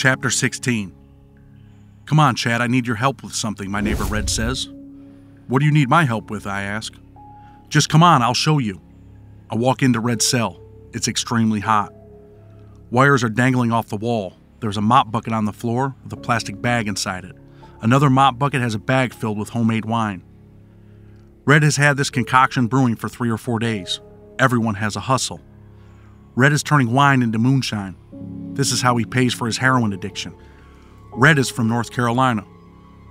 Chapter 16. Come on, Chad, I need your help with something, my neighbor Red says. What do you need my help with, I ask. Just come on, I'll show you. I walk into Red's cell. It's extremely hot. Wires are dangling off the wall. There's a mop bucket on the floor with a plastic bag inside it. Another mop bucket has a bag filled with homemade wine. Red has had this concoction brewing for 3 or 4 days. Everyone has a hustle. Red is turning wine into moonshine. This is how he pays for his heroin addiction. Red is from North Carolina.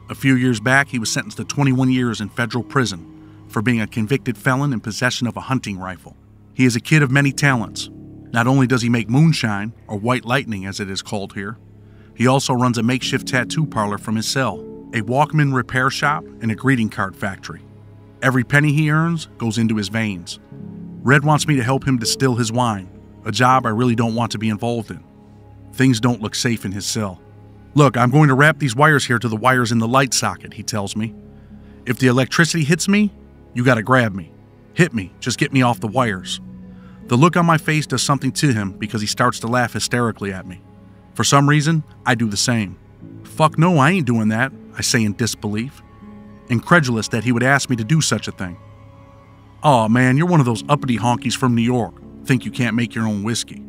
A few years back, he was sentenced to 21 years in federal prison for being a convicted felon in possession of a hunting rifle. He is a kid of many talents. Not only does he make moonshine, or white lightning as it is called here, he also runs a makeshift tattoo parlor from his cell, a Walkman repair shop, and a greeting card factory. Every penny he earns goes into his veins. Red wants me to help him distill his wine, a job I really don't want to be involved in. Things don't look safe in his cell. Look, I'm going to wrap these wires here to the wires in the light socket, he tells me. If the electricity hits me, you gotta grab me. Hit me, just get me off the wires. The look on my face does something to him because he starts to laugh hysterically at me. For some reason, I do the same. Fuck no, I ain't doing that, I say in disbelief, incredulous that he would ask me to do such a thing. Aw man, you're one of those uppity honkies from New York. Think you can't make your own whiskey.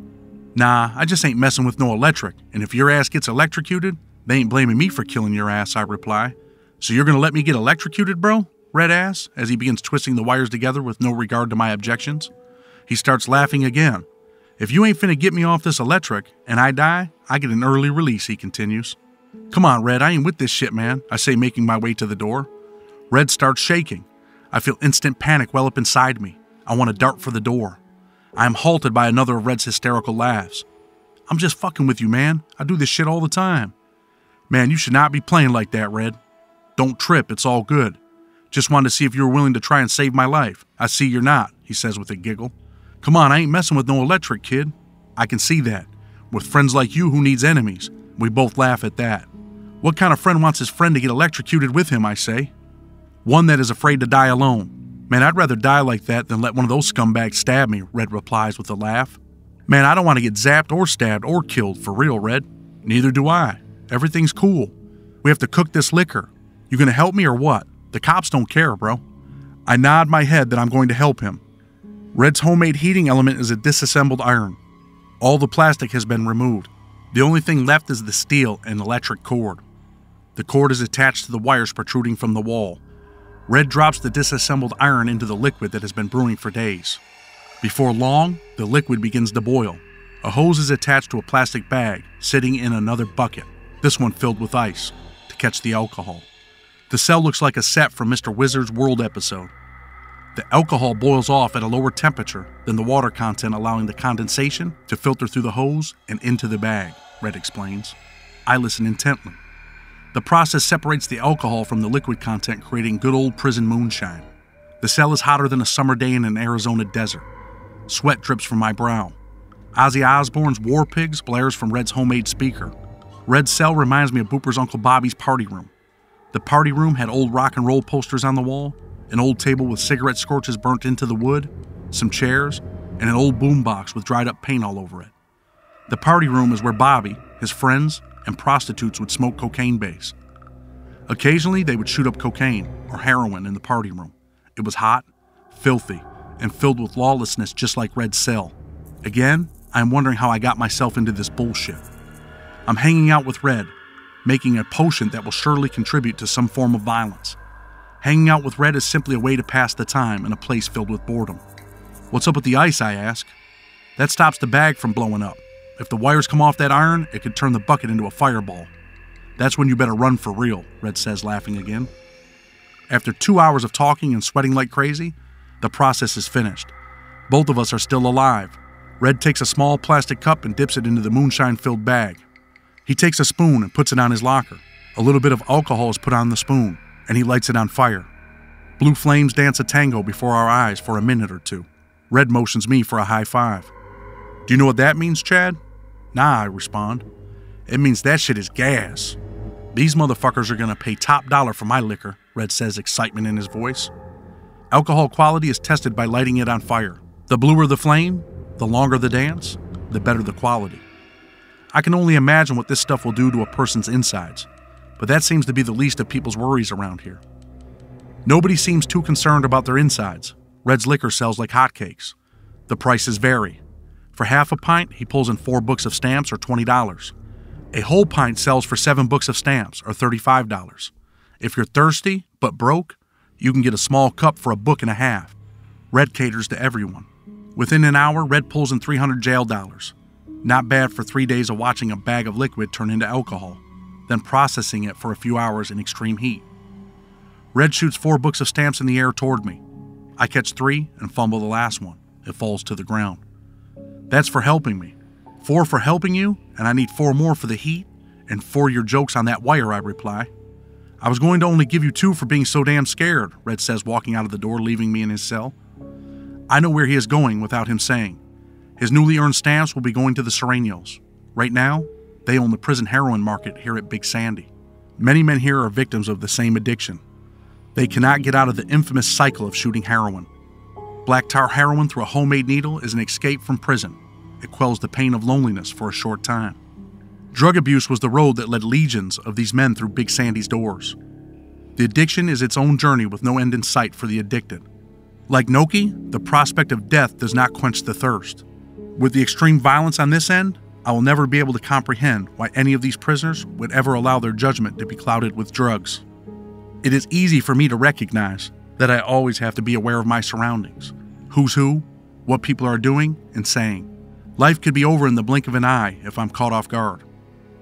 Nah, I just ain't messing with no electric, and if your ass gets electrocuted, they ain't blaming me for killing your ass, I reply. So you're gonna let me get electrocuted, bro? Red asks, as he begins twisting the wires together with no regard to my objections. He starts laughing again. If you ain't finna get me off this electric, and I die, I get an early release, he continues. Come on, Red, I ain't with this shit, man, I say, making my way to the door. Red starts shaking. I feel instant panic well up inside me. I want to dart for the door. I am halted by another of Red's hysterical laughs. I'm just fucking with you, man. I do this shit all the time. Man, you should not be playing like that, Red. Don't trip, it's all good. Just wanted to see if you were willing to try and save my life. I see you're not, he says with a giggle. Come on, I ain't messing with no electric, kid. I can see that. With friends like you, who needs enemies? We both laugh at that. What kind of friend wants his friend to get electrocuted with him, I say? One that is afraid to die alone. Man, I'd rather die like that than let one of those scumbags stab me, Red replies with a laugh. Man, I don't want to get zapped or stabbed or killed, for real, Red. Neither do I. Everything's cool. We have to cook this liquor. You gonna help me or what? The cops don't care, bro. I nod my head that I'm going to help him. Red's homemade heating element is a disassembled iron. All the plastic has been removed. The only thing left is the steel and electric cord. The cord is attached to the wires protruding from the wall. Red drops the disassembled iron into the liquid that has been brewing for days. Before long, the liquid begins to boil. A hose is attached to a plastic bag, sitting in another bucket, this one filled with ice, to catch the alcohol. The cell looks like a set from Mr. Wizard's World episode. The alcohol boils off at a lower temperature than the water content, allowing the condensation to filter through the hose and into the bag, Red explains. I listen intently. The process separates the alcohol from the liquid content, creating good old prison moonshine. The cell is hotter than a summer day in an Arizona desert. Sweat drips from my brow. Ozzy Osbourne's War Pigs blares from Red's homemade speaker. Red's cell reminds me of Booper's Uncle Bobby's party room. The party room had old rock and roll posters on the wall, an old table with cigarette scorches burnt into the wood, some chairs, and an old boombox with dried up paint all over it. The party room is where Bobby, his friends, and prostitutes would smoke cocaine base. Occasionally, they would shoot up cocaine or heroin in the party room. It was hot, filthy, and filled with lawlessness just like Red's cell. Again, I'm wondering how I got myself into this bullshit. I'm hanging out with Red, making a potion that will surely contribute to some form of violence. Hanging out with Red is simply a way to pass the time in a place filled with boredom. What's up with the ice, I ask. That stops the bag from blowing up. If the wires come off that iron, it could turn the bucket into a fireball. That's when you better run for real, Red says, laughing again. After 2 hours of talking and sweating like crazy, the process is finished. Both of us are still alive. Red takes a small plastic cup and dips it into the moonshine-filled bag. He takes a spoon and puts it on his locker. A little bit of alcohol is put on the spoon, and he lights it on fire. Blue flames dance a tango before our eyes for a minute or two. Red motions me for a high five. Do you know what that means, Chad? Nah, I respond. It means that shit is gas. These motherfuckers are gonna pay top dollar for my liquor, Red says, excitement in his voice. Alcohol quality is tested by lighting it on fire. The bluer the flame, the longer the dance, the better the quality. I can only imagine what this stuff will do to a person's insides, but that seems to be the least of people's worries around here. Nobody seems too concerned about their insides. Red's liquor sells like hotcakes. The prices vary. For half a pint, he pulls in 4 books of stamps or $20. A whole pint sells for 7 books of stamps or $35. If you're thirsty but broke, you can get a small cup for $1.50. Red caters to everyone. Within an hour, Red pulls in 300 jail dollars. Not bad for 3 days of watching a bag of liquid turn into alcohol, then processing it for a few hours in extreme heat. Red shoots 4 books of stamps in the air toward me. I catch 3 and fumble the last one. It falls to the ground. That's for helping me. 4 for helping you, and I need 4 more for the heat, and 4 your jokes on that wire, I reply. I was going to only give you 2 for being so damn scared, Red says, walking out of the door, leaving me in his cell. I know where he is going without him saying. His newly earned stamps will be going to the Serenos. Right now, they own the prison heroin market here at Big Sandy. Many men here are victims of the same addiction. They cannot get out of the infamous cycle of shooting heroin. Black tar heroin through a homemade needle is an escape from prison. It quells the pain of loneliness for a short time. Drug abuse was the road that led legions of these men through Big Sandy's doors. The addiction is its own journey with no end in sight for the addicted. Like Noki, the prospect of death does not quench the thirst. With the extreme violence on this end, I will never be able to comprehend why any of these prisoners would ever allow their judgment to be clouded with drugs. It is easy for me to recognize that I always have to be aware of my surroundings, who's who, what people are doing and saying. Life could be over in the blink of an eye if I'm caught off guard.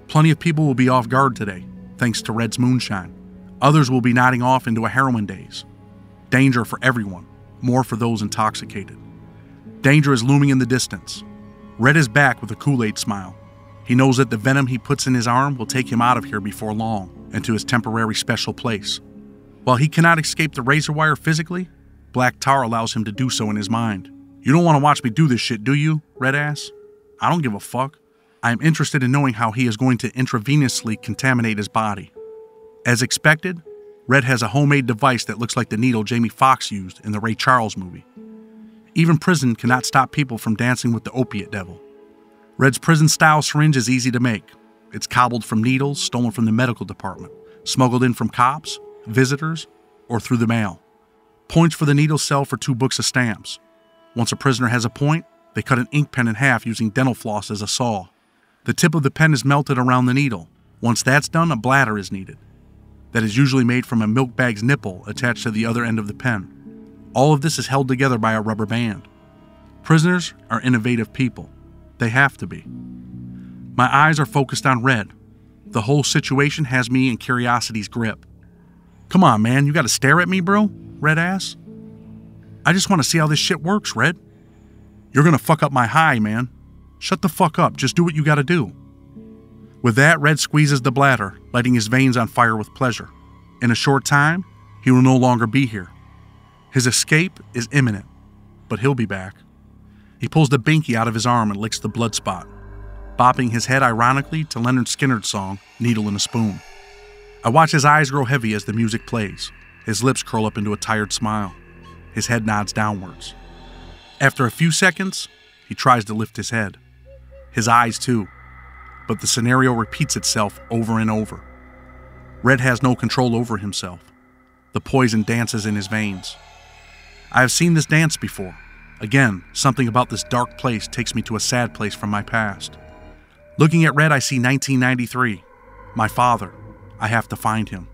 Plenty of people will be off guard today, thanks to Red's moonshine. Others will be nodding off into a heroin daze. Danger for everyone, more for those intoxicated. Danger is looming in the distance. Red is back with a Kool-Aid smile. He knows that the venom he puts in his arm will take him out of here before long and to his temporary special place. While he cannot escape the razor wire physically, black tar allows him to do so in his mind. You don't want to watch me do this shit, do you, Red asks? I don't give a fuck. I am interested in knowing how he is going to intravenously contaminate his body. As expected, Red has a homemade device that looks like the needle Jamie Foxx used in the Ray Charles movie. Even prison cannot stop people from dancing with the opiate devil. Red's prison-style syringe is easy to make. It's cobbled from needles stolen from the medical department, smuggled in from cops, visitors, or through the mail. Points for the needle sell for 2 books of stamps. Once a prisoner has a point, they cut an ink pen in half using dental floss as a saw. The tip of the pen is melted around the needle. Once that's done, a bladder is needed. That is usually made from a milk bag's nipple attached to the other end of the pen. All of this is held together by a rubber band. Prisoners are innovative people. They have to be. My eyes are focused on Red. The whole situation has me in curiosity's grip. Come on, man, you gotta stare at me, bro? Red asks. I just want to see how this shit works, Red. You're gonna fuck up my high, man. Shut the fuck up, just do what you gotta do. With that, Red squeezes the bladder, lighting his veins on fire with pleasure. In a short time, he will no longer be here. His escape is imminent, but he'll be back. He pulls the binky out of his arm and licks the blood spot, bopping his head ironically to Leonard Skinner's song, Needle in a Spoon. I watch his eyes grow heavy as the music plays. His lips curl up into a tired smile. His head nods downwards. After a few seconds, he tries to lift his head. His eyes too. But the scenario repeats itself over and over. Red has no control over himself. The poison dances in his veins. I have seen this dance before. Again, something about this dark place takes me to a sad place from my past. Looking at Red, I see 1993. My father. I have to find him.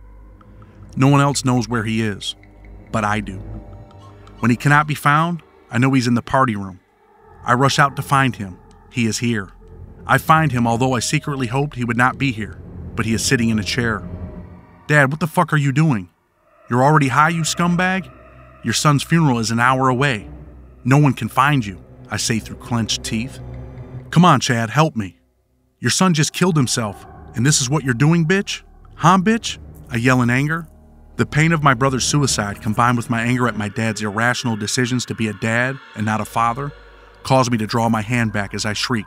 No one else knows where he is, but I do. When he cannot be found, I know he's in the party room. I rush out to find him. He is here. I find him, although I secretly hoped he would not be here, but he is sitting in a chair. Dad, what the fuck are you doing? You're already high, you scumbag? Your son's funeral is an hour away. No one can find you, I say through clenched teeth. Come on, Chad, help me. Your son just killed himself, and this is what you're doing, bitch? Huh, bitch? I yell in anger. The pain of my brother's suicide, combined with my anger at my dad's irrational decisions to be a dad and not a father, caused me to draw my hand back as I shriek,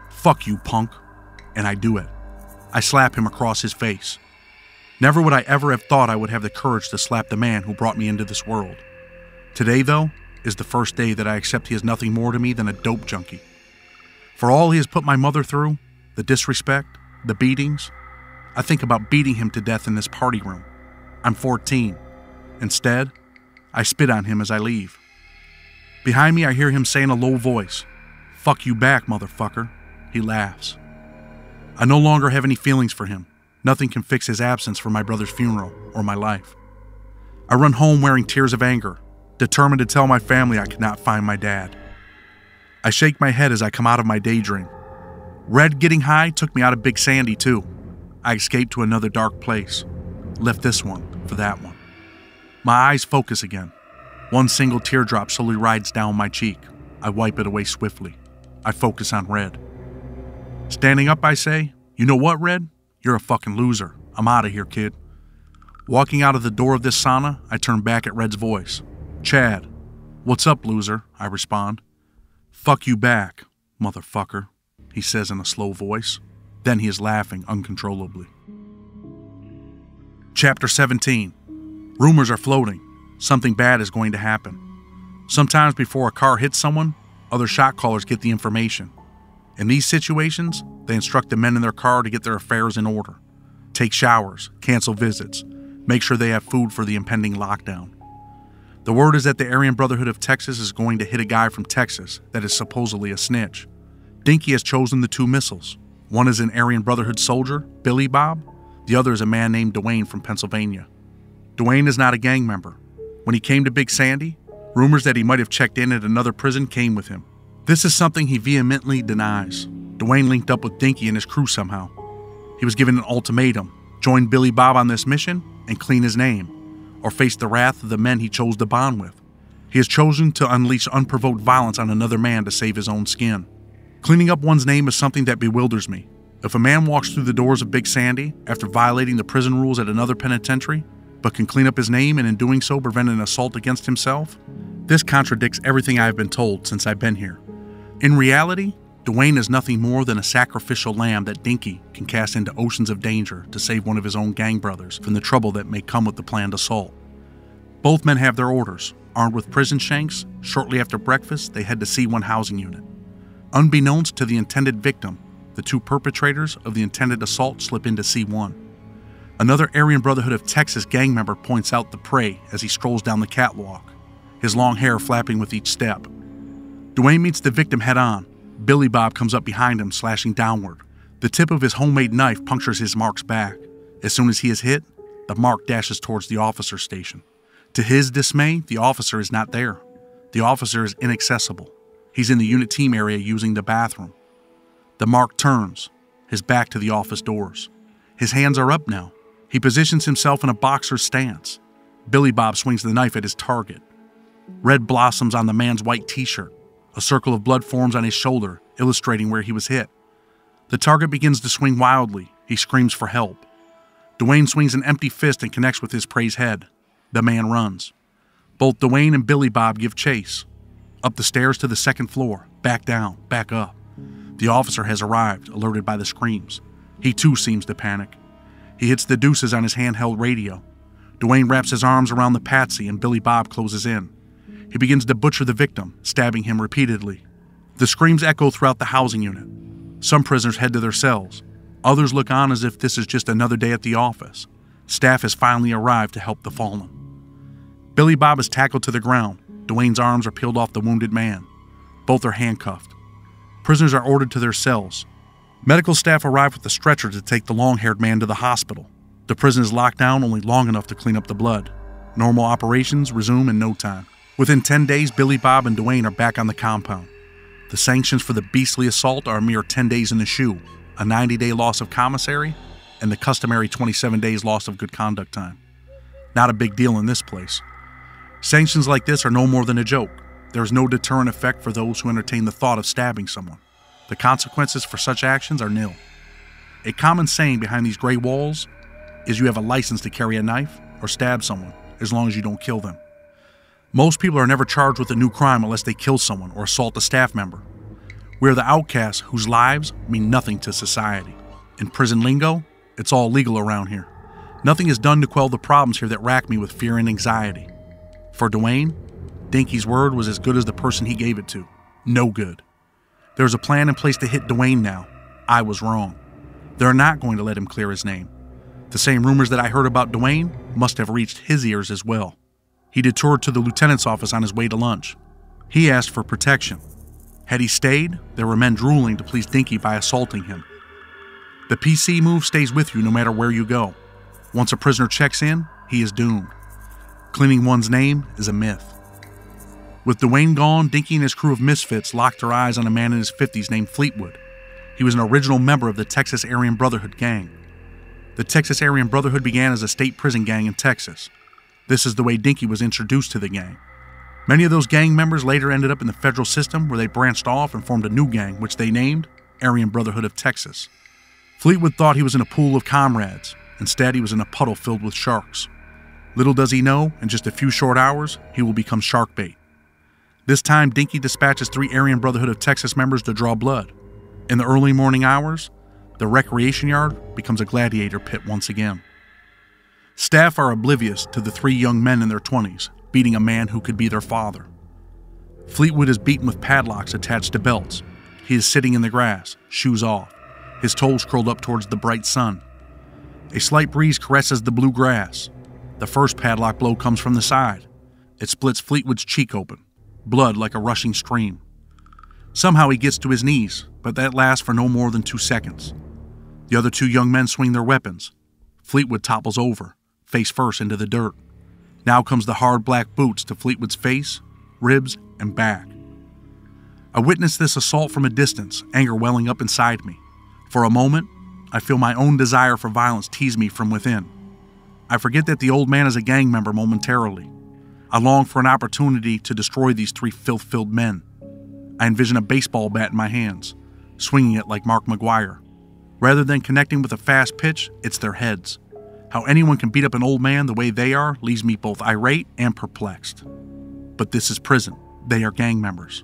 "Fuck you, punk." And I do it. I slap him across his face. Never would I ever have thought I would have the courage to slap the man who brought me into this world. Today, though, is the first day that I accept he is nothing more to me than a dope junkie. For all he has put my mother through, the disrespect, the beatings. I think about beating him to death in this party room. I'm 14. Instead, I spit on him as I leave. Behind me, I hear him say in a low voice, "Fuck you back, motherfucker." He laughs. I no longer have any feelings for him. Nothing can fix his absence from my brother's funeral or my life. I run home wearing tears of anger, determined to tell my family I could not find my dad. I shake my head as I come out of my daydream. Red getting high took me out of Big Sandy too. I escaped to another dark place. Left this one for that one. My eyes focus again. One single teardrop slowly rides down my cheek. I wipe it away swiftly. I focus on Red. Standing up, I say, "You know what, Red? You're a fucking loser. I'm out of here, kid." Walking out of the door of this sauna, I turn back at Red's voice. "Chad." "What's up, loser?" I respond. "Fuck you back, motherfucker," he says in a slow voice. Then he is laughing uncontrollably. Chapter 17. Rumors are floating. Something bad is going to happen. Sometimes before a car hits someone, other shot callers get the information. In these situations, they instruct the men in their car to get their affairs in order. Take showers, cancel visits, make sure they have food for the impending lockdown. The word is that the Aryan Brotherhood of Texas is going to hit a guy from Texas that is supposedly a snitch. Dinky has chosen the two missiles. One is an Aryan Brotherhood soldier, Billy Bob. The other is a man named Dwayne from Pennsylvania. Dwayne is not a gang member. When he came to Big Sandy, rumors that he might have checked in at another prison came with him. This is something he vehemently denies. Dwayne linked up with Dinky and his crew somehow. He was given an ultimatum: join Billy Bob on this mission and clean his name, or face the wrath of the men he chose to bond with. He has chosen to unleash unprovoked violence on another man to save his own skin. Cleaning up one's name is something that bewilders me. If a man walks through the doors of Big Sandy after violating the prison rules at another penitentiary, but can clean up his name and in doing so prevent an assault against himself, this contradicts everything I have been told since I've been here. In reality, Dwayne is nothing more than a sacrificial lamb that Dinky can cast into oceans of danger to save one of his own gang brothers from the trouble that may come with the planned assault. Both men have their orders. Armed with prison shanks, shortly after breakfast, they head to C1 housing unit. Unbeknownst to the intended victim, the two perpetrators of the intended assault slip into C1. Another Aryan Brotherhood of Texas gang member points out the prey as he strolls down the catwalk, his long hair flapping with each step. Dwayne meets the victim head-on. Billy Bob comes up behind him, slashing downward. The tip of his homemade knife punctures his mark's back. As soon as he is hit, the mark dashes towards the officer's station. To his dismay, the officer is not there. The officer is inaccessible. He's in the unit team area using the bathroom. The mark turns, his back to the office doors. His hands are up now. He positions himself in a boxer's stance. Billy Bob swings the knife at his target. Red blossoms on the man's white t-shirt. A circle of blood forms on his shoulder, illustrating where he was hit. The target begins to swing wildly. He screams for help. Dwayne swings an empty fist and connects with his prey's head. The man runs. Both Dwayne and Billy Bob give chase. Up the stairs to the second floor, back down, back up. The officer has arrived, alerted by the screams. He too seems to panic. He hits the deuces on his handheld radio. Dwayne wraps his arms around the patsy and Billy Bob closes in. He begins to butcher the victim, stabbing him repeatedly. The screams echo throughout the housing unit. Some prisoners head to their cells. Others look on as if this is just another day at the office. Staff has finally arrived to help the fallen. Billy Bob is tackled to the ground. Dwayne's arms are peeled off the wounded man. Both are handcuffed. Prisoners are ordered to their cells. Medical staff arrive with the stretcher to take the long-haired man to the hospital. The prison is locked down only long enough to clean up the blood. Normal operations resume in no time. Within 10 days, Billy Bob and Dwayne are back on the compound. The sanctions for the beastly assault are a mere 10 days in the shoe, a 90-day loss of commissary, and the customary 27 days loss of good conduct time. Not a big deal in this place. Sanctions like this are no more than a joke. There is no deterrent effect for those who entertain the thought of stabbing someone. The consequences for such actions are nil. A common saying behind these gray walls is you have a license to carry a knife or stab someone, as long as you don't kill them. Most people are never charged with a new crime unless they kill someone or assault a staff member. We are the outcasts whose lives mean nothing to society. In prison lingo, it's all legal around here. Nothing is done to quell the problems here that rack me with fear and anxiety. For Dwayne, Dinky's word was as good as the person he gave it to. No good. There is a plan in place to hit Dwayne now. I was wrong. They're not going to let him clear his name. The same rumors that I heard about Dwayne must have reached his ears as well. He detoured to the lieutenant's office on his way to lunch. He asked for protection. Had he stayed, there were men drooling to please Dinky by assaulting him. The PC move stays with you no matter where you go. Once a prisoner checks in, he is doomed. Cleaning one's name is a myth. With Dwayne gone, Dinky and his crew of misfits locked their eyes on a man in his 50s named Fleetwood. He was an original member of the Texas Aryan Brotherhood gang. The Texas Aryan Brotherhood began as a state prison gang in Texas. This is the way Dinky was introduced to the gang. Many of those gang members later ended up in the federal system where they branched off and formed a new gang, which they named Aryan Brotherhood of Texas. Fleetwood thought he was in a pool of comrades. Instead, he was in a puddle filled with sharks. Little does he know, in just a few short hours, he will become shark bait. This time, Dinky dispatches 3 Aryan Brotherhood of Texas members to draw blood. In the early morning hours, the recreation yard becomes a gladiator pit once again. Staff are oblivious to the 3 young men in their 20s, beating a man who could be their father. Fleetwood is beaten with padlocks attached to belts. He is sitting in the grass, shoes off, his toes curled up towards the bright sun. A slight breeze caresses the blue grass. The first padlock blow comes from the side. It splits Fleetwood's cheek open, blood like a rushing stream. Somehow he gets to his knees, but that lasts for no more than 2 seconds. The other 2 young men swing their weapons. Fleetwood topples over, face first into the dirt. Now comes the hard black boots to Fleetwood's face, ribs, and back. I witness this assault from a distance, anger welling up inside me. For a moment, I feel my own desire for violence tease me from within. I forget that the old man is a gang member momentarily. I long for an opportunity to destroy these 3 filth-filled men. I envision a baseball bat in my hands, swinging it like Mark McGuire. Rather than connecting with a fast pitch, it's their heads. How anyone can beat up an old man the way they are leaves me both irate and perplexed. But this is prison. They are gang members.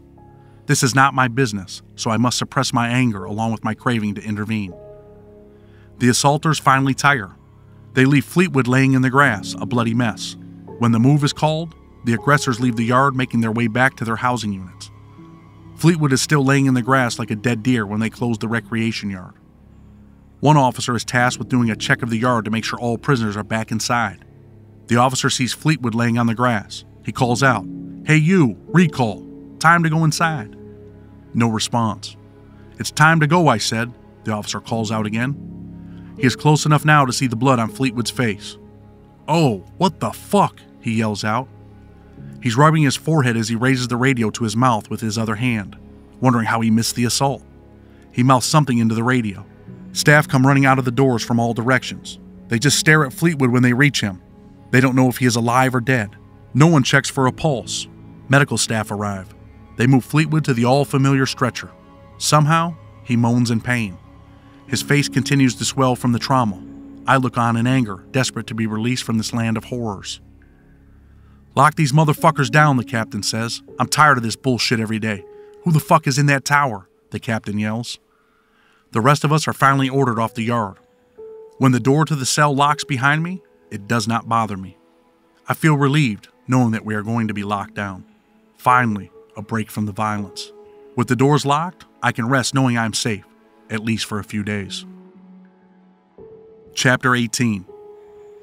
This is not my business, so I must suppress my anger along with my craving to intervene. The assaulters finally tire. They leave Fleetwood laying in the grass, a bloody mess. When the move is called, the aggressors leave the yard, making their way back to their housing units. Fleetwood is still laying in the grass like a dead deer when they close the recreation yard. One officer is tasked with doing a check of the yard to make sure all prisoners are back inside. The officer sees Fleetwood laying on the grass. He calls out, "Hey you, recall, time to go inside." No response. "It's time to go," I said, the officer calls out again. He is close enough now to see the blood on Fleetwood's face. "Oh, what the fuck?" he yells out. He's rubbing his forehead as he raises the radio to his mouth with his other hand, wondering how he missed the assault. He mouths something into the radio. Staff come running out of the doors from all directions. They just stare at Fleetwood when they reach him. They don't know if he is alive or dead. No one checks for a pulse. Medical staff arrive. They move Fleetwood to the all-familiar stretcher. Somehow, he moans in pain. His face continues to swell from the trauma. I look on in anger, desperate to be released from this land of horrors. "Lock these motherfuckers down," the captain says. "I'm tired of this bullshit every day. Who the fuck is in that tower?" the captain yells. The rest of us are finally ordered off the yard. When the door to the cell locks behind me, it does not bother me. I feel relieved, knowing that we are going to be locked down. Finally, a break from the violence. With the doors locked, I can rest knowing I am safe, at least for a few days. Chapter 18.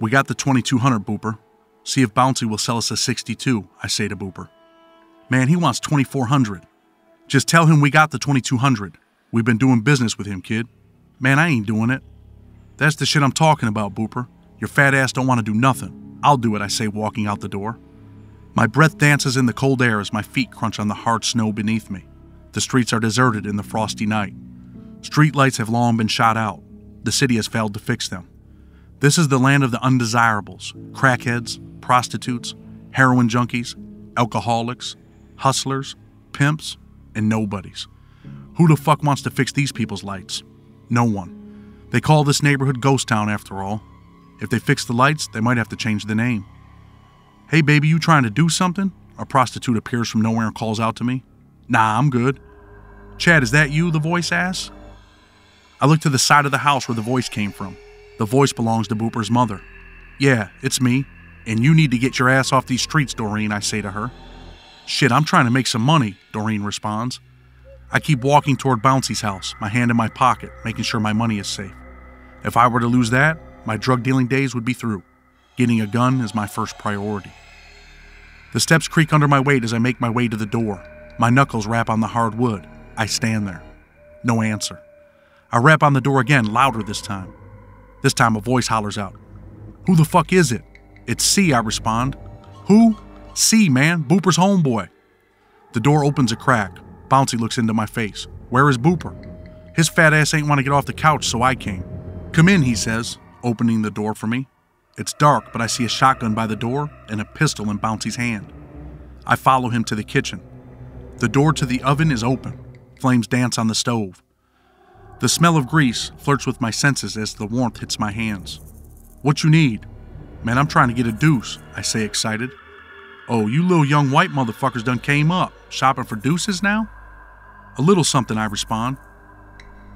We got the 2200, Booper. See if Bouncy will sell us a 62, I say to Booper. Man, he wants 2400. Just tell him we got the 2200. We've been doing business with him, kid. Man, I ain't doing it. That's the shit I'm talking about, Booper. Your fat ass don't want to do nothing. I'll do it, I say, walking out the door. My breath dances in the cold air as my feet crunch on the hard snow beneath me. The streets are deserted in the frosty night. Street lights have long been shot out. The city has failed to fix them. This is the land of the undesirables, crackheads, prostitutes, heroin junkies, alcoholics, hustlers, pimps, and nobodies. Who the fuck wants to fix these people's lights? No one. They call this neighborhood Ghost Town after all. If they fix the lights, they might have to change the name. "Hey baby, you trying to do something?" A prostitute appears from nowhere and calls out to me. "Nah, I'm good." "Chad, is that you?" the voice asks. I look to the side of the house where the voice came from. The voice belongs to Booper's mother. "Yeah, it's me. And you need to get your ass off these streets, Doreen," I say to her. "Shit, I'm trying to make some money," Doreen responds. I keep walking toward Bouncy's house, my hand in my pocket, making sure my money is safe. If I were to lose that, my drug dealing days would be through. Getting a gun is my first priority. The steps creak under my weight as I make my way to the door. My knuckles rap on the hard wood. I stand there. No answer. I rap on the door again, louder this time. This time a voice hollers out. "Who the fuck is it?" "It's C," I respond. "Who?" "C, man, Booper's homeboy." The door opens a crack. Bouncy looks into my face. "Where is Booper?" "His fat ass ain't want to get off the couch, so I came." "Come in," he says, opening the door for me. It's dark, but I see a shotgun by the door and a pistol in Bouncy's hand. I follow him to the kitchen. The door to the oven is open. Flames dance on the stove. The smell of grease flirts with my senses as the warmth hits my hands. "What you need?" "Man, I'm trying to get a deuce," I say excited. "Oh, you little young white motherfuckers done came up. Shopping for deuces now?" "A little something," I respond.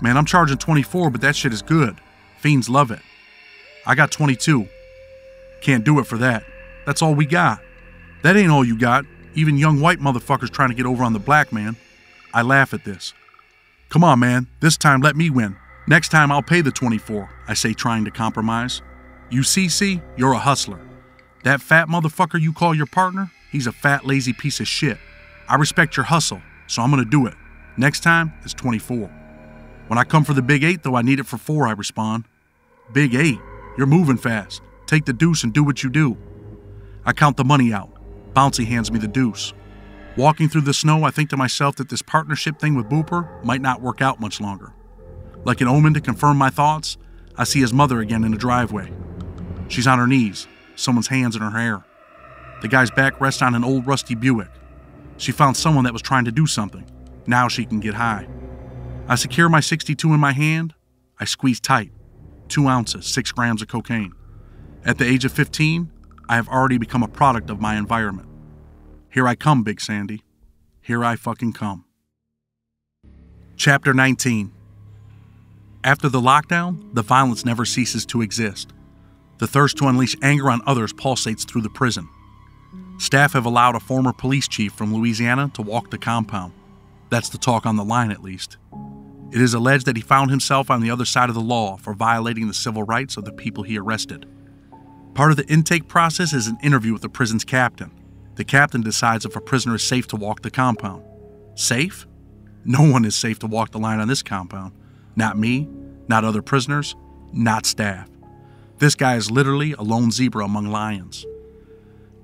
"Man, I'm charging 24, but that shit is good. Fiends love it." "I got 22. "Can't do it for that. That's all we got." "That ain't all you got. Even young white motherfuckers trying to get over on the black man." I laugh at this. "Come on, man. This time let me win. Next time I'll pay the 24, I say, trying to compromise. "You see, C, you're a hustler. That fat motherfucker you call your partner, he's a fat, lazy piece of shit. I respect your hustle, so I'm gonna do it. Next time, it's 24. "When I come for the big 8, though, I need it for 4, I respond. "Big 8? You're moving fast. Take the deuce and do what you do." I count the money out. Bouncy hands me the deuce. Walking through the snow, I think to myself that this partnership thing with Booper might not work out much longer. Like an omen to confirm my thoughts, I see his mother again in the driveway. She's on her knees, someone's hands in her hair. The guy's back rests on an old rusty Buick. She found someone that was trying to do something. Now she can get high. I secure my 62 in my hand. I squeeze tight. 2 ounces, 6 grams of cocaine. At the age of 15, I have already become a product of my environment. Here I come, Big Sandy. Here I fucking come. Chapter 19. After the lockdown, the violence never ceases to exist. The thirst to unleash anger on others pulsates through the prison. Staff have allowed a former police chief from Louisiana to walk the compound. That's the talk on the line, at least. It is alleged that he found himself on the other side of the law for violating the civil rights of the people he arrested. Part of the intake process is an interview with the prison's captain. The captain decides if a prisoner is safe to walk the compound. Safe? No one is safe to walk the line on this compound. Not me, not other prisoners, not staff. This guy is literally a lone zebra among lions.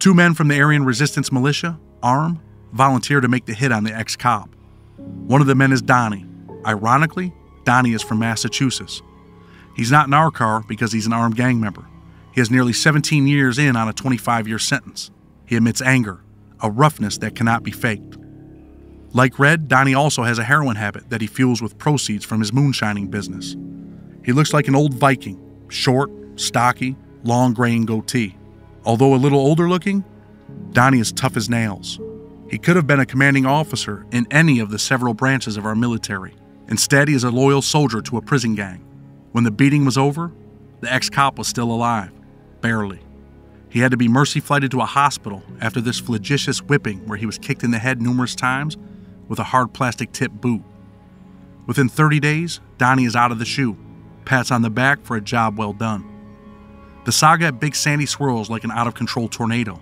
2 men from the Aryan Resistance Militia, ARM, volunteer to make the hit on the ex-cop. One of the men is Donnie. Ironically, Donnie is from Massachusetts. He's not in our car because he's an armed gang member. He has nearly 17 years in on a 25-year sentence. He emits anger, a roughness that cannot be faked. Like Red, Donnie also has a heroin habit that he fuels with proceeds from his moonshining business. He looks like an old Viking, short, stocky, long graying goatee. Although a little older looking, Donnie is tough as nails. He could have been a commanding officer in any of the several branches of our military. Instead, he is a loyal soldier to a prison gang. When the beating was over, the ex-cop was still alive. Barely. He had to be mercy flighted to a hospital after this flagitious whipping where he was kicked in the head numerous times with a hard plastic tip boot. Within 30 days, Donnie is out of the shoe, pats on the back for a job well done. The saga at Big Sandy swirls like an out-of-control tornado.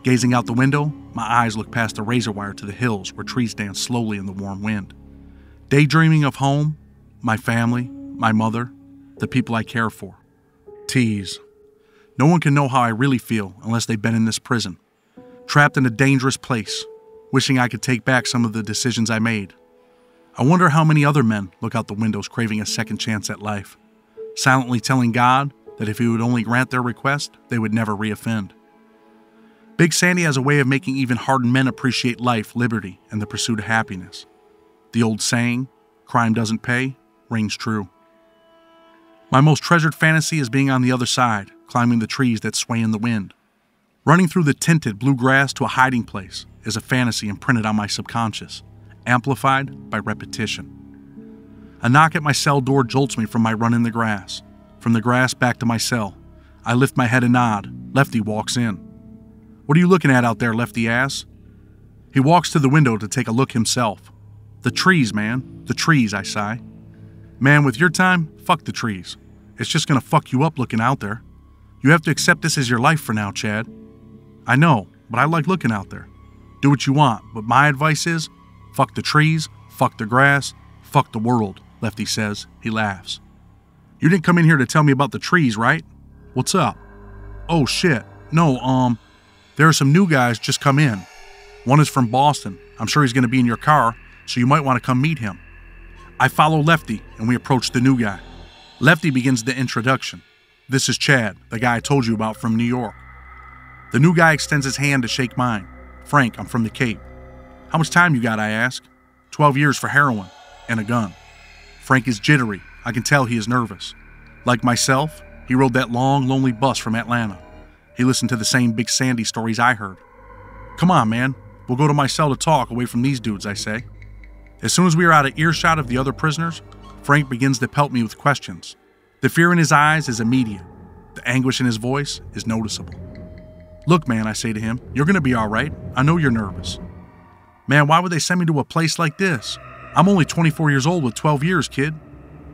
Gazing out the window, my eyes look past the razor wire to the hills where trees dance slowly in the warm wind. Daydreaming of home, my family, my mother, the people I care for. Tease. No one can know how I really feel unless they've been in this prison. Trapped in a dangerous place, wishing I could take back some of the decisions I made. I wonder how many other men look out the windows craving a second chance at life, silently telling God that if he would only grant their request, they would never reoffend. Big Sandy has a way of making even hardened men appreciate life, liberty, and the pursuit of happiness. The old saying, crime doesn't pay, rings true. My most treasured fantasy is being on the other side, climbing the trees that sway in the wind. Running through the tinted blue grass to a hiding place is a fantasy imprinted on my subconscious, amplified by repetition. A knock at my cell door jolts me from my run in the grass. From the grass back to my cell. I lift my head and nod. Lefty walks in. "What are you looking at out there?" Lefty asks. He walks to the window to take a look himself. The trees, man. The trees, I sigh. Man, with your time, fuck the trees. It's just gonna fuck you up looking out there. You have to accept this as your life for now, Chad. I know, but I like looking out there. Do what you want, but my advice is, fuck the trees, fuck the grass, fuck the world, Lefty says. He laughs. You didn't come in here to tell me about the trees, right? What's up? Oh shit. No, there are some new guys just come in. One is from Boston. I'm sure he's gonna be in your car, so you might want to come meet him. I follow Lefty, and we approach the new guy. Lefty begins the introduction. This is Chad, the guy I told you about from New York. The new guy extends his hand to shake mine. Frank, I'm from the Cape. How much time you got, I ask. 12 years for heroin and a gun. Frank is jittery. I can tell he is nervous. Like myself, he rode that long, lonely bus from Atlanta. He listened to the same Big Sandy stories I heard. Come on, man. We'll go to my cell to talk away from these dudes, I say. As soon as we are out of earshot of the other prisoners, Frank begins to pelt me with questions. The fear in his eyes is immediate. The anguish in his voice is noticeable. Look, man, I say to him, you're going to be all right. I know you're nervous. Man, why would they send me to a place like this? I'm only 24 years old with 12 years, kid.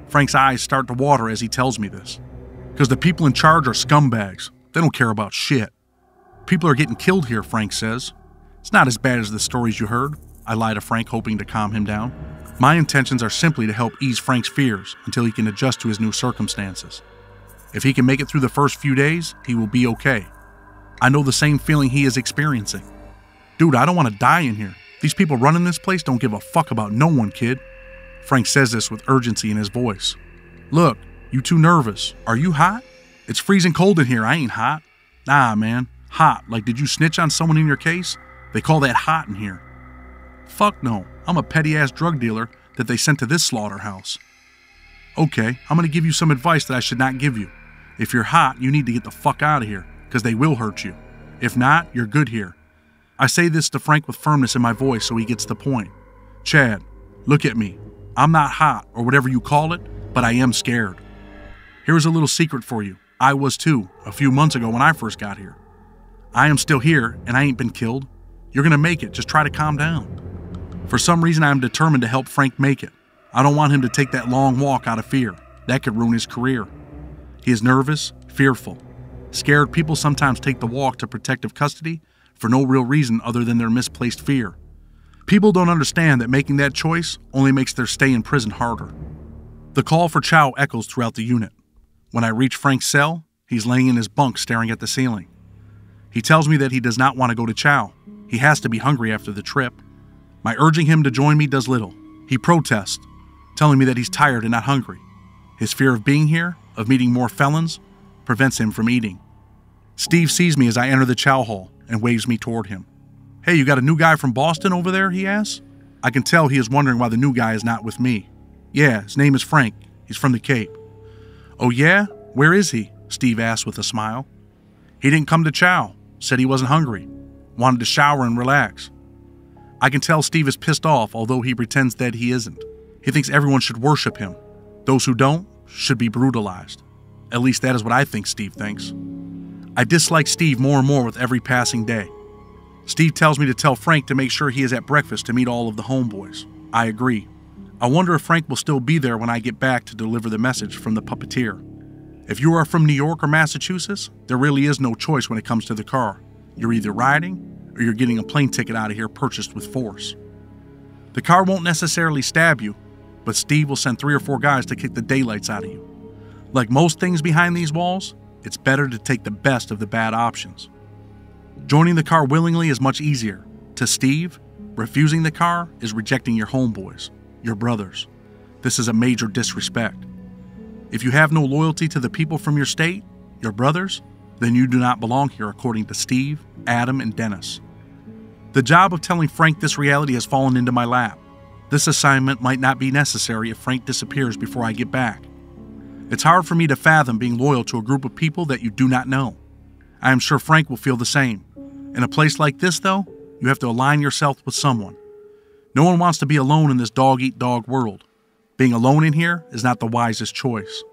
Frank's eyes start to water as he tells me this. Because the people in charge are scumbags. They don't care about shit. People are getting killed here, Frank says. It's not as bad as the stories you heard. I lie to Frank, hoping to calm him down. My intentions are simply to help ease Frank's fears until he can adjust to his new circumstances. If he can make it through the first few days, he will be okay. I know the same feeling he is experiencing. Dude, I don't want to die in here. These people running this place don't give a fuck about no one, kid. Frank says this with urgency in his voice. Look, you too nervous. Are you hot? It's freezing cold in here. I ain't hot. Nah, man. Hot. Like, did you snitch on someone in your case? They call that hot in here. Fuck no. I'm a petty-ass drug dealer that they sent to this slaughterhouse. Okay, I'm gonna give you some advice that I should not give you. If you're hot, you need to get the fuck out of here, because they will hurt you. If not, you're good here. I say this to Frank with firmness in my voice so he gets the point. Chad, look at me. I'm not hot, or whatever you call it, but I am scared. Here's a little secret for you. I was too, a few months ago when I first got here. I am still here, and I ain't been killed. You're gonna make it, just try to calm down. For some reason, I am determined to help Frank make it. I don't want him to take that long walk out of fear. That could ruin his career. He is nervous, fearful. Scared people sometimes take the walk to protective custody for no real reason other than their misplaced fear. People don't understand that making that choice only makes their stay in prison harder. The call for chow echoes throughout the unit. When I reach Frank's cell, he's laying in his bunk staring at the ceiling. He tells me that he does not want to go to chow. He has to be hungry after the trip. My urging him to join me does little. He protests, telling me that he's tired and not hungry. His fear of being here, of meeting more felons, prevents him from eating. Steve sees me as I enter the chow hall and waves me toward him. Hey, you got a new guy from Boston over there, he asks. I can tell he is wondering why the new guy is not with me. Yeah, his name is Frank. He's from the Cape. Oh yeah? Where is he? Steve asks with a smile. He didn't come to chow. Said he wasn't hungry. Wanted to shower and relax. I can tell Steve is pissed off, although he pretends that he isn't. He thinks everyone should worship him. Those who don't should be brutalized. At least that is what I think Steve thinks. I dislike Steve more and more with every passing day. Steve tells me to tell Frank to make sure he is at breakfast to meet all of the homeboys. I agree. I wonder if Frank will still be there when I get back to deliver the message from the puppeteer. If you are from New York or Massachusetts, there really is no choice when it comes to the car. You're either riding or you're getting a plane ticket out of here purchased with force. The car won't necessarily stab you, but Steve will send 3 or 4 guys to kick the daylights out of you. Like most things behind these walls, it's better to take the best of the bad options. Joining the car willingly is much easier. To Steve, refusing the car is rejecting your homeboys, your brothers. This is a major disrespect. If you have no loyalty to the people from your state, your brothers, then you do not belong here according to Steve, Adam, and Dennis. The job of telling Frank this reality has fallen into my lap. This assignment might not be necessary if Frank disappears before I get back. It's hard for me to fathom being loyal to a group of people that you do not know. I am sure Frank will feel the same. In a place like this, though, you have to align yourself with someone. No one wants to be alone in this dog-eat-dog world. Being alone in here is not the wisest choice.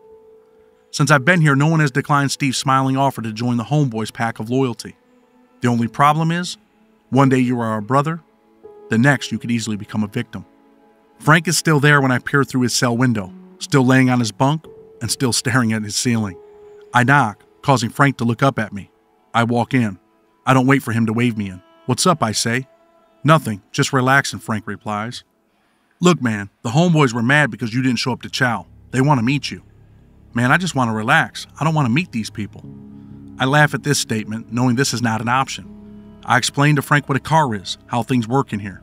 Since I've been here, no one has declined Steve's smiling offer to join the homeboys pack of loyalty. The only problem is, one day you are a brother, the next you could easily become a victim. Frank is still there when I peer through his cell window, still laying on his bunk and still staring at his ceiling. I knock, causing Frank to look up at me. I walk in. I don't wait for him to wave me in. "What's up?" I say. "Nothing, just relaxing," Frank replies. "Look, man, the homeboys were mad because you didn't show up to chow. They want to meet you." "Man, I just want to relax. I don't want to meet these people." I laugh at this statement, knowing this is not an option. I explain to Frank what a car is, how things work in here.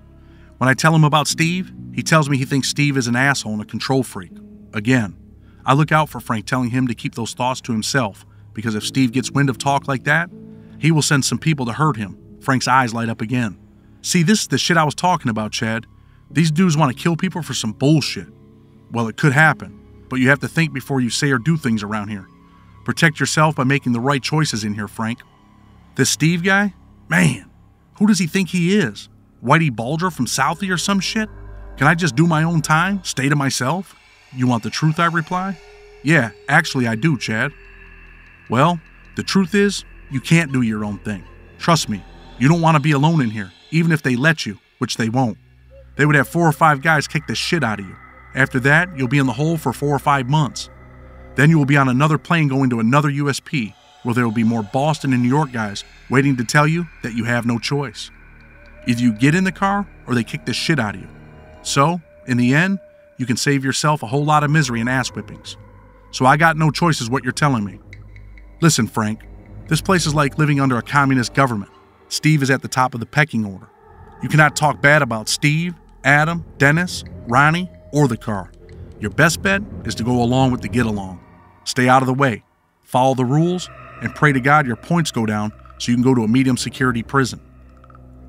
When I tell him about Steve, he tells me he thinks Steve is an asshole and a control freak. Again, I look out for Frank, telling him to keep those thoughts to himself, because if Steve gets wind of talk like that, he will send some people to hurt him. Frank's eyes light up again. "See, this is the shit I was talking about, Chad. These dudes want to kill people for some bullshit. Well, it could happen, but you have to think before you say or do things around here. Protect yourself by making the right choices in here, Frank. This Steve guy? Man, who does he think he is? Whitey Bulger from Southie or some shit? Can I just do my own time, stay to myself?" "You want the truth?" I reply. "Yeah, actually I do, Chad." "Well, the truth is, you can't do your own thing. Trust me, you don't want to be alone in here, even if they let you, which they won't. They would have 4 or 5 guys kick the shit out of you. After that, you'll be in the hole for 4 or 5 months. Then you will be on another plane going to another USP, where there will be more Boston and New York guys waiting to tell you that you have no choice. Either you get in the car, or they kick the shit out of you. So, in the end, you can save yourself a whole lot of misery and ass whippings. So I got no choice is what you're telling me. Listen, Frank, this place is like living under a communist government. Steve is at the top of the pecking order. You cannot talk bad about Steve, Adam, Dennis, Ronnie, or the car. Your best bet is to go along with the get along. Stay out of the way, follow the rules, and pray to God your points go down so you can go to a medium security prison."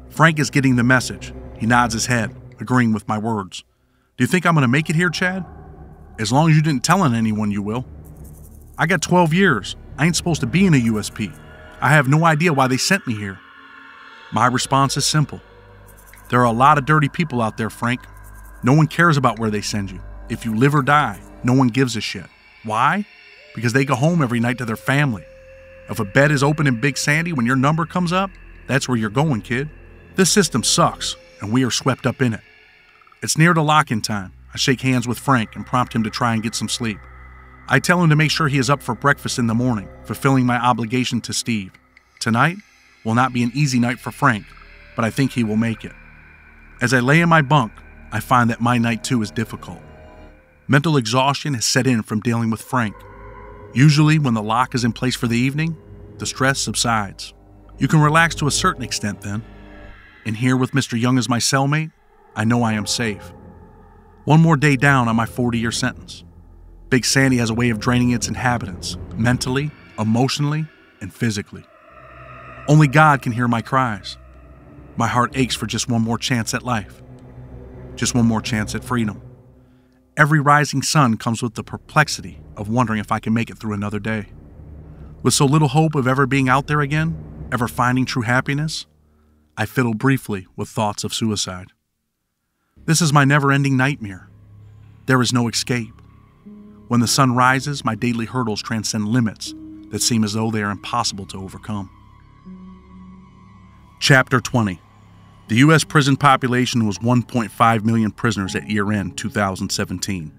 Frank is getting the message. He nods his head, agreeing with my words. "Do you think I'm going to make it here, Chad?" "As long as you didn't tell on anyone, you will." "I got 12 years. I ain't supposed to be in a USP. I have no idea why they sent me here." My response is simple. There are a lot of dirty people out there, Frank. No one cares about where they send you. If you live or die, no one gives a shit. Why? Because they go home every night to their family. If a bed is open in Big Sandy when your number comes up, that's where you're going, kid. This system sucks, and we are swept up in it. It's near to lock-in time. I shake hands with Frank and prompt him to try and get some sleep. I tell him to make sure he is up for breakfast in the morning, fulfilling my obligation to Steve. Tonight will not be an easy night for Frank, but I think he will make it. As I lay in my bunk, I find that my night too is difficult. Mental exhaustion has set in from dealing with Frank. Usually when the lock is in place for the evening, the stress subsides. You can relax to a certain extent then. And here with Mr. Young as my cellmate, I know I am safe. One more day down on my 40-year sentence. Big Sandy has a way of draining its inhabitants, mentally, emotionally, and physically. Only God can hear my cries. My heart aches for just one more chance at life. Just one more chance at freedom. Every rising sun comes with the perplexity of wondering if I can make it through another day. With so little hope of ever being out there again, ever finding true happiness, I fiddle briefly with thoughts of suicide. This is my never-ending nightmare. There is no escape. When the sun rises, my daily hurdles transcend limits that seem as though they are impossible to overcome. Chapter 20. The U.S. prison population was 1.5 million prisoners at year-end 2017,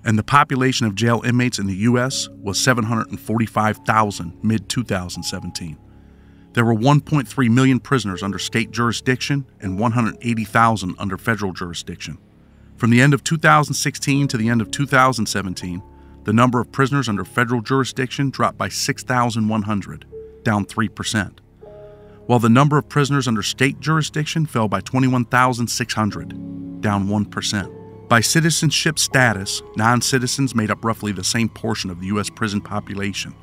and the population of jail inmates in the U.S. was 745,000 mid-2017. There were 1.3 million prisoners under state jurisdiction and 180,000 under federal jurisdiction. From the end of 2016 to the end of 2017, the number of prisoners under federal jurisdiction dropped by 6,100, down 3%, while the number of prisoners under state jurisdiction fell by 21,600, down 1%. By citizenship status, non-citizens made up roughly the same portion of the U.S. prison population,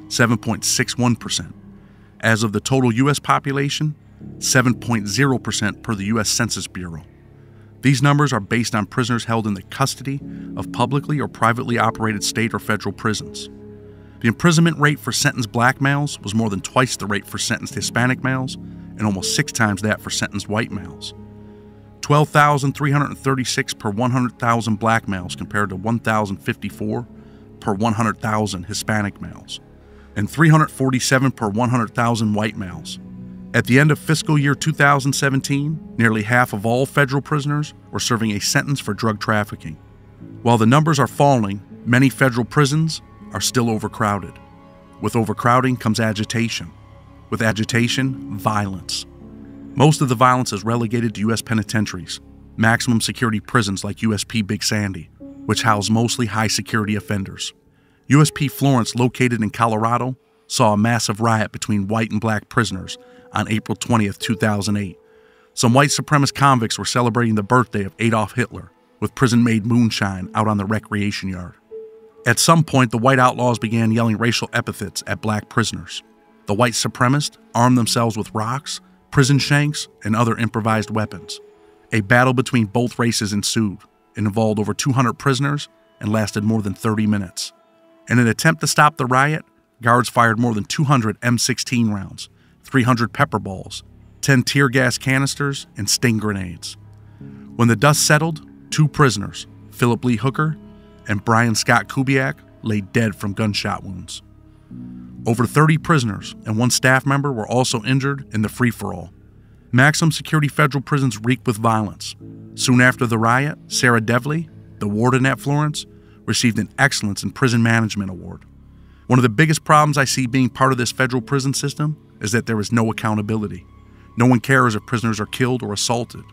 7.61%. As of the total U.S. population, 7.0% per the U.S. Census Bureau. These numbers are based on prisoners held in the custody of publicly or privately operated state or federal prisons. The imprisonment rate for sentenced black males was more than twice the rate for sentenced Hispanic males and almost 6 times that for sentenced white males. 12,336 per 100,000 black males compared to 1,054 per 100,000 Hispanic males, and 347 per 100,000 white males. At the end of fiscal year 2017, nearly half of all federal prisoners were serving a sentence for drug trafficking. While the numbers are falling, many federal prisons are still overcrowded. With overcrowding comes agitation. With agitation, violence. Most of the violence is relegated to U.S. penitentiaries, maximum security prisons like USP Big Sandy, which house mostly high-security offenders. USP Florence, located in Colorado, saw a massive riot between white and black prisoners on April 20, 2008. Some white supremacist convicts were celebrating the birthday of Adolf Hitler with prison-made moonshine out on the recreation yard. At some point, the white outlaws began yelling racial epithets at black prisoners. The white supremacists armed themselves with rocks, prison shanks, and other improvised weapons. A battle between both races ensued. It involved over 200 prisoners and lasted more than 30 minutes. In an attempt to stop the riot, guards fired more than 200 M16 rounds, 300 pepper balls, 10 tear gas canisters, and sting grenades. When the dust settled, 2 prisoners, Philip Lee Hooker and Brian Scott Kubiak, lay dead from gunshot wounds. Over 30 prisoners and 1 staff member were also injured in the free-for-all. Maximum security federal prisons reeked with violence. Soon after the riot, Sarah Devley, the warden at Florence, received an Excellence in Prison Management Award. One of the biggest problems I see being part of this federal prison system is that there is no accountability. No one cares if prisoners are killed or assaulted.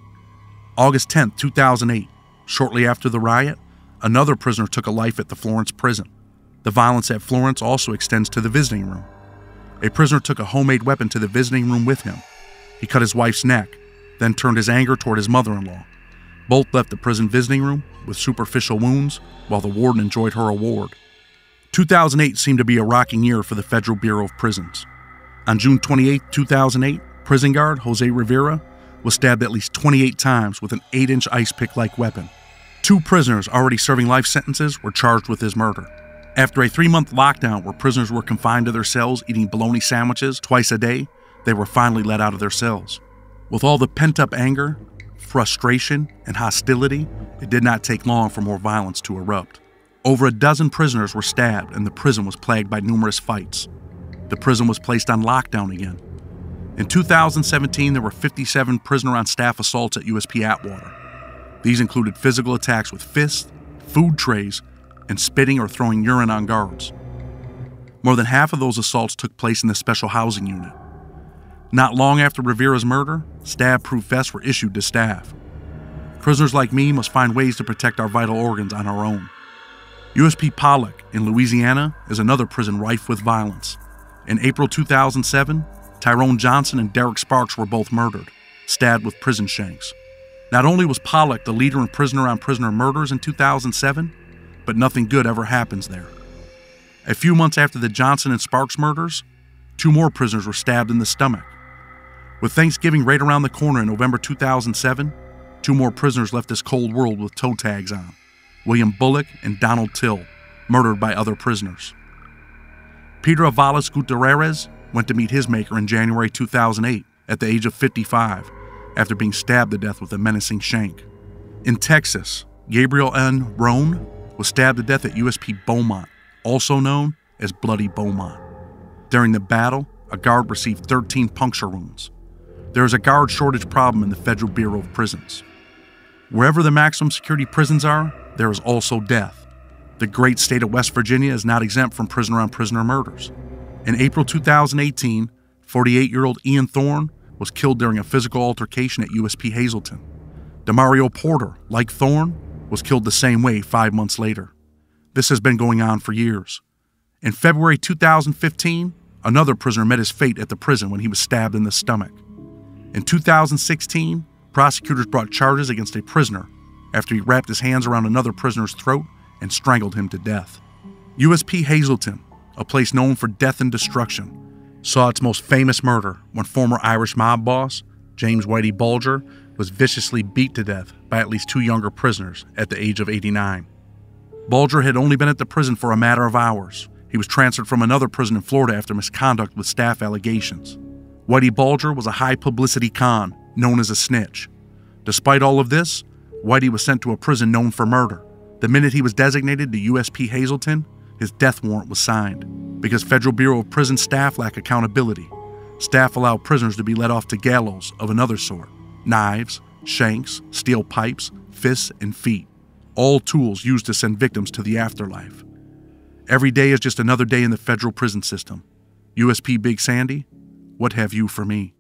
August 10, 2008, shortly after the riot, another prisoner took a life at the Florence prison. The violence at Florence also extends to the visiting room. A prisoner took a homemade weapon to the visiting room with him. He cut his wife's neck, then turned his anger toward his mother-in-law. Both left the prison visiting room with superficial wounds while the warden enjoyed her award. 2008 seemed to be a rocking year for the Federal Bureau of Prisons. On June 28, 2008, prison guard Jose Rivera was stabbed at least 28 times with an 8-inch ice pick-like weapon. 2 prisoners already serving life sentences were charged with his murder. After a 3-month lockdown where prisoners were confined to their cells eating bologna sandwiches twice a day, they were finally let out of their cells. With all the pent-up anger, frustration, and hostility, it did not take long for more violence to erupt. Over a dozen prisoners were stabbed and the prison was plagued by numerous fights. The prison was placed on lockdown again. In 2017, there were 57 prisoner-on-staff assaults at USP Atwater. These included physical attacks with fists, food trays, and spitting or throwing urine on guards. More than half of those assaults took place in the Special Housing Unit. Not long after Rivera's murder, stab-proof vests were issued to staff. Prisoners like me must find ways to protect our vital organs on our own. USP Pollock in Louisiana is another prison rife with violence. In April 2007, Tyrone Johnson and Derek Sparks were both murdered, stabbed with prison shanks. Not only was Pollock the leader in prisoner-on-prisoner murders in 2007, but nothing good ever happens there. A few months after the Johnson and Sparks murders, 2 more prisoners were stabbed in the stomach. With Thanksgiving right around the corner in November 2007, 2 more prisoners left this cold world with toe tags on. William Bullock and Donald Till, murdered by other prisoners. Peter Avalos Gutierrez went to meet his maker in January 2008 at the age of 55 after being stabbed to death with a menacing shank. In Texas, Gabriel N. Roan was stabbed to death at USP Beaumont, also known as Bloody Beaumont. During the battle, a guard received 13 puncture wounds. There is a guard shortage problem in the Federal Bureau of Prisons. Wherever the maximum security prisons are, there is also death. The great state of West Virginia is not exempt from prisoner-on-prisoner murders. In April 2018, 48-year-old Ian Thorne was killed during a physical altercation at USP Hazleton. Demario Porter, like Thorne, was killed the same way 5 months later. This has been going on for years. In February 2015, another prisoner met his fate at the prison when he was stabbed in the stomach. In 2016, prosecutors brought charges against a prisoner after he wrapped his hands around another prisoner's throat and strangled him to death. USP Hazleton, a place known for death and destruction, saw its most famous murder when former Irish mob boss James Whitey Bulger was viciously beat to death by at least 2 younger prisoners at the age of 89. Bulger had only been at the prison for a matter of hours. He was transferred from another prison in Florida after misconduct with staff allegations. Whitey Bulger was a high-publicity con known as a snitch. Despite all of this, Whitey was sent to a prison known for murder. The minute he was designated to USP Hazleton, his death warrant was signed. Because Federal Bureau of Prison staff lack accountability, Staff allow prisoners to be led off to gallows of another sort. Knives, shanks, steel pipes, fists, and feet. All tools used to send victims to the afterlife. Every day is just another day in the federal prison system. USP Big Sandy, what have you for me?